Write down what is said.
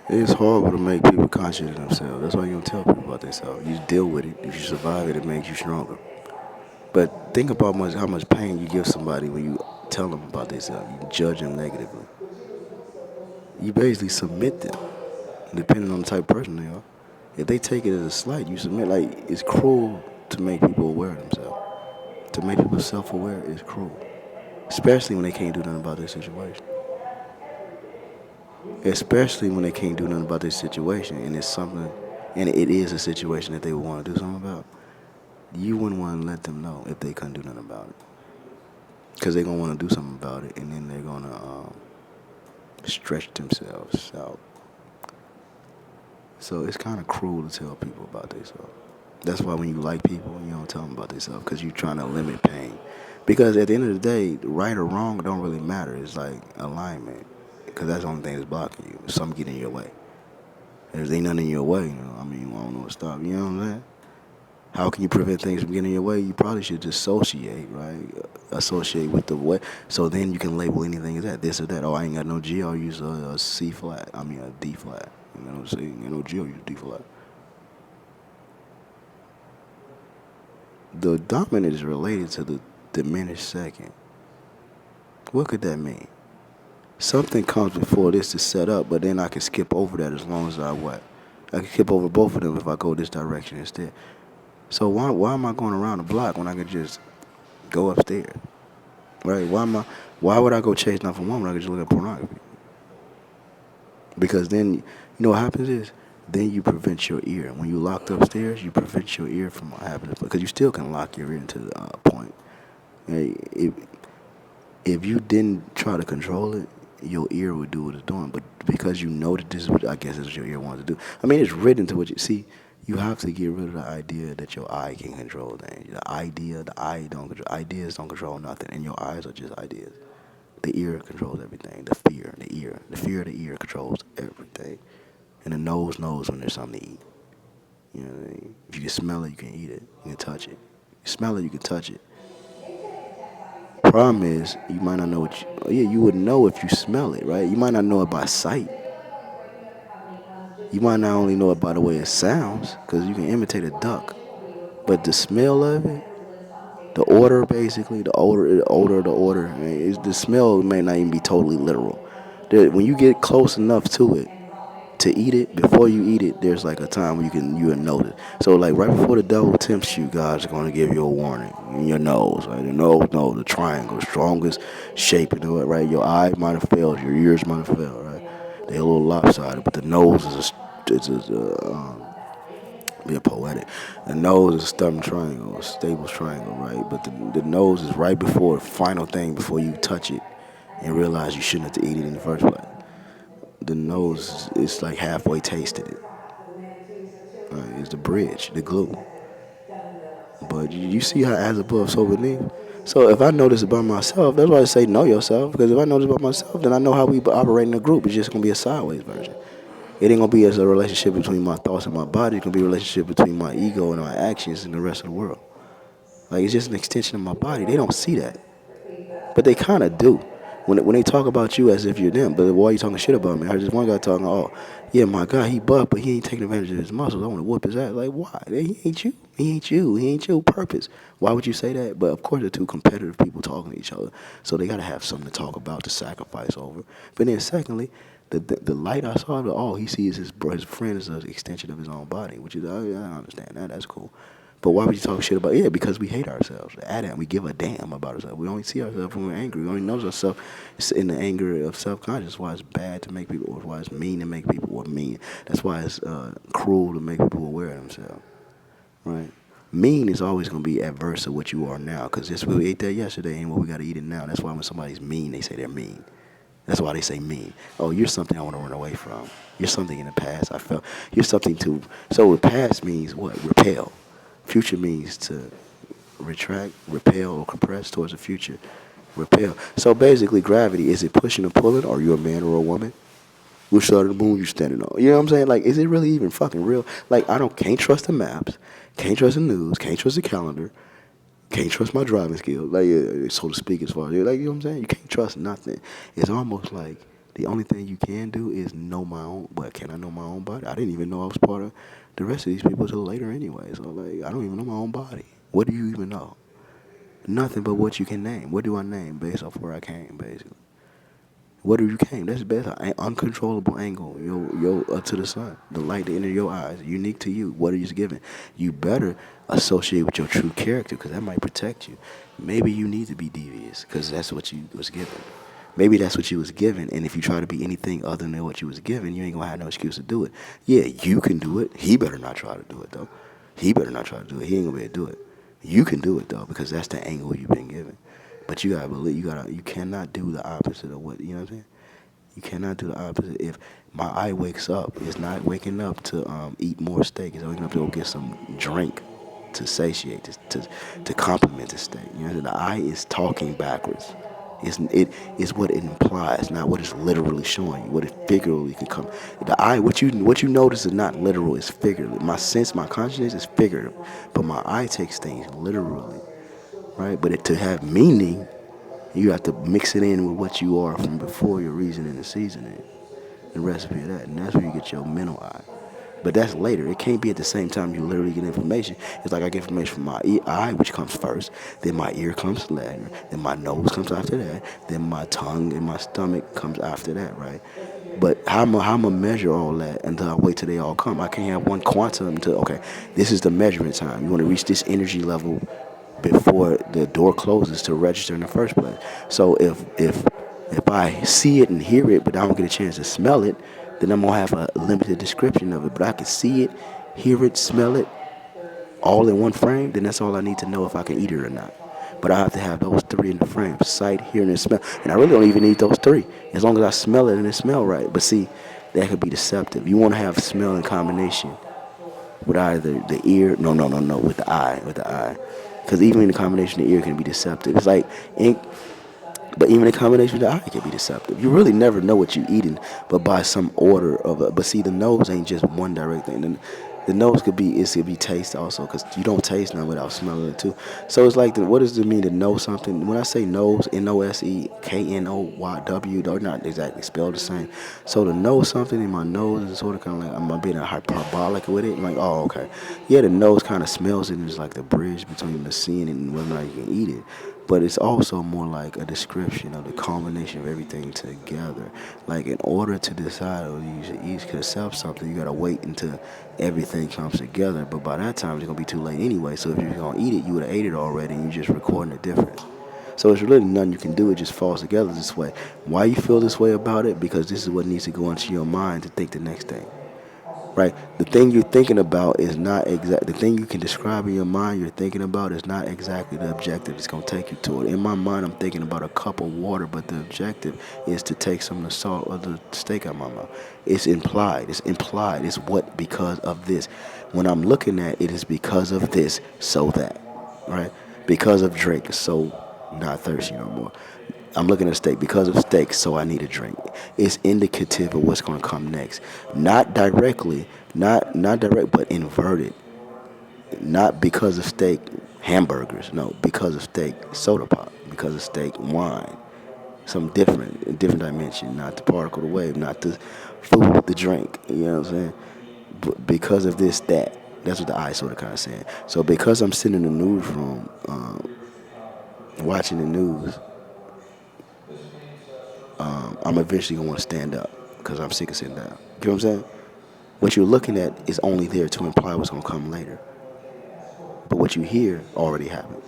It's horrible to make people conscious of themselves. That's why you don't tell people about themselves. You deal with it. If you survive it, it makes you stronger. But think about how much pain you give somebody when you tell them about themselves. You judge them negatively. You basically submit them, depending on the type of person they are. If they take it as a slight, you submit. Like, it's cruel to make people aware of themselves. To make people self-aware is cruel, especially when they can't do nothing about their situation. Especially when they can't do nothing about their situation, and it's something, and it is a situation that they would want to do something about. You wouldn't want to let them know if they couldn't do nothing about it, because they're gonna want to do something about it, and then they're gonna stretch themselves out. So it's kind of cruel to tell people about themselves. That's why when you like people, you don't tell them about themselves because you're trying to limit pain. Because at the end of the day, right or wrong don't really matter. It's like alignment, because that's the only thing that's blocking you. Something getting in your way. If there ain't nothing in your way, I mean, you don't know what to stop. You know what I'm saying? How can you prevent things from getting in your way? You probably should dissociate, right? Associate with the way. So then you can label anything as that, this or that. Oh, I ain't got no G. I'll use a C flat. I mean, a D flat. You know what I'm saying? You know, G. I'll use D flat. The dominant is related to the diminished second. What could that mean? Something comes before this to set up, but then I can skip over that as long as I what? I can skip over both of them if I go this direction instead. So why am I going around the block when I could just go upstairs? Right? Why would I go chase nothing for woman when I could just look at pornography? Because then you know what happens is then you prevent your ear. When you locked upstairs, you prevent your ear from happening because you still can lock your ear to the point. Hey, if you didn't try to control it, your ear would do what it's doing. But because you know that this is what I guess is what your ear wants to do. I mean, it's written to what you see. You have to get rid of the idea that your eye can control things. The eye don't control. Ideas don't control nothing, and your eyes are just ideas. The ear controls everything. The fear of the ear controls everything. And the nose knows when there's something to eat. You know what I mean? If you can smell it, you can eat it. You can touch it. You smell it, you can touch it. Problem is, you might not know what you, oh yeah, you would know if you smell it, right? You might not know it by sight. You might not only know it by the way it sounds, because you can imitate a duck. But the smell of it, the odor basically, the odor, I mean, the smell may not even be totally literal. When you get close enough to it, to eat it, before you eat it, there's like a time where you will notice. So like right before the devil tempts you, God's gonna give you a warning in your nose, right? The nose, no, the triangle, strongest shape in it, right? Your eye might have failed, your ears might have failed, right? They're a little lopsided, but the nose being poetic. The nose is a stubborn triangle, a stable triangle, right? But the nose is right before the final thing before you touch it and realize you shouldn't have to eat it in the first place. The nose is like halfway tasted it. It's the bridge, the glue. But you see how as above, so beneath. So if I know this about myself, that's why I say know yourself. Because if I know this about myself, then I know how we operate in a group. It's just gonna be a sideways version. It ain't gonna be as a relationship between my thoughts and my body. It's gonna be a relationship between my ego and my actions and the rest of the world. Like it's just an extension of my body. They don't see that, but they kind of do. When they talk about you as if you're them, but why are you talking shit about me? I heard this one guy talking, oh, yeah, my God, he buff, but he ain't taking advantage of his muscles. I want to whoop his ass. Like, why? He ain't you. He ain't you. He ain't you. Purpose. Why would you say that? But of course, they're two competitive people talking to each other, so they gotta have something to talk about, to sacrifice over. But then, secondly, the light I saw, all he sees his friend is an extension of his own body, which is I understand that. That's cool. But why would you talk shit about? Yeah, because we hate ourselves. Adam, we give a damn about ourselves. We only see ourselves when we're angry. We only notice ourselves in the anger of self-conscious. Why it's bad to make people, or why it's mean to make people, or mean. That's why it's cruel to make people aware of themselves. Right? Mean is always going to be adverse to what you are now, because this we ate that yesterday, and what we got to eat it now. That's why when somebody's mean, they say they're mean. That's why they say mean. Oh, you're something I want to run away from. You're something in the past I felt. You're something to. So the past means what? Repel. Future means to retract, repel, or compress towards the future. Repel. So basically, gravity, is it pushing or pulling? Are you a man or a woman? Which side of the moon you standing on? You know what I'm saying? Like, is it really even fucking real? Like, can't trust the maps, can't trust the news, can't trust the calendar, can't trust my driving skills, like, so to speak, as far as, like, you know what I'm saying? You can't trust nothing. It's almost like The only thing you can do is know my own. But can I know my own body? I didn't even know I was part of the rest of these people till later anyway. So like, I don't even know my own body. What do you even know? Nothing but what you can name. What do I name based off where I came, basically? What do you came? That's best. An uncontrollable angle, to the sun, the light that enter your eyes, unique to you. What are you given? You better associate with your true character, because that might protect you. Maybe you need to be devious, because that's what you was given. Maybe that's what you was given, and if you try to be anything other than what you was given, you ain't gonna have no excuse to do it. Yeah, you can do it. He better not try to do it though. He better not try to do it. He ain't gonna be able to do it. You can do it though, because that's the angle you've been given. But you gotta believe. You cannot do the opposite of what you know what I'm saying. You cannot do the opposite. If my eye wakes up, it's not waking up to eat more steak. It's waking up to go get some drink to satiate, to complement the steak. You know, the eye is talking backwards. It is what it implies, not what it's literally showing you. What it figuratively can come. The eye, what you notice is not literal. It's figurative. My sense, my consciousness is figurative, but my eye takes things literally, right? But to have meaning, you have to mix it in with what you are from before your reasoning and seasoning, the recipe of that, and that's where you get your mental eye. But that's later. It can't be at the same time you literally get information. It's like I get information from my eye, which comes first, then my ear comes later, then my nose comes after that, then my tongue and my stomach comes after that, right? But how am I measure all that until I wait till they all come? I can't have one quantum until, okay, this is the measurement time. You want to reach this energy level before the door closes to register in the first place. So if I see it and hear it, but I don't get a chance to smell it, then I'm gonna have a limited description of it. But I can see it, hear it, smell it, all in one frame. Then that's all I need to know if I can eat it or not. But I have to have those three in the frame: sight, hearing, and smell. And I really don't even need those three, as long as I smell it and it smell right. But see, that could be deceptive. You want to have smell in combination with either the ear, no, with the eye, because even the combination of the ear can be deceptive. It's like ink, but even the combination of the eye can be deceptive. You really never know what you're eating, but by some order of it. But see, the nose ain't just one direct thing. The nose could be taste also, because you don't taste nothing without smelling it too. So it's like, what does it mean to know something? When I say nose, Nose, they're not exactly spelled the same. So to know something in my nose is sort of kind of like I'm being a hyperbolic with it. I'm like, oh, okay, yeah, the nose kind of smells it, and it's like the bridge between the seeing and whether or not you can eat it. But it's also more like a description of the combination of everything together. Like, in order to decide whether you should eat, could accept something, you gotta wait until everything comes together. But by that time, it's gonna be too late anyway. So if you're gonna eat it, you would have ate it already, and you're just recording the difference. So it's really nothing you can do. It just falls together this way. Why you feel this way about it? Because this is what needs to go into your mind to think the next thing. Right? The thing you're thinking about is not exact. The thing you can describe in your mind you're thinking about is not exactly the objective it's gonna take you to it. In my mind, I'm thinking about a cup of water, but the objective is to take some of the salt or the steak out of my mouth. It's implied. It's implied. It's what because of this. When I'm looking at it, is because of this, so that. Right? Because of drink, so not thirsty no more. I'm looking at steak because of steak, so I need a drink. It's indicative of what's going to come next. Not directly, not direct, but inverted. Not because of steak, hamburgers. No, because of steak, soda pop. Because of steak, wine. Some different dimension. Not the particle, the wave. Not the food, the drink. You know what I'm saying? Because of this, that. That's what the eye sort of kind of saying. So because I'm sitting in the newsroom, watching the news, I'm eventually gonna want to stand up because I'm sick of sitting down. You know what I'm saying? What you're looking at is only there to imply what's gonna come later, but what you hear already happened.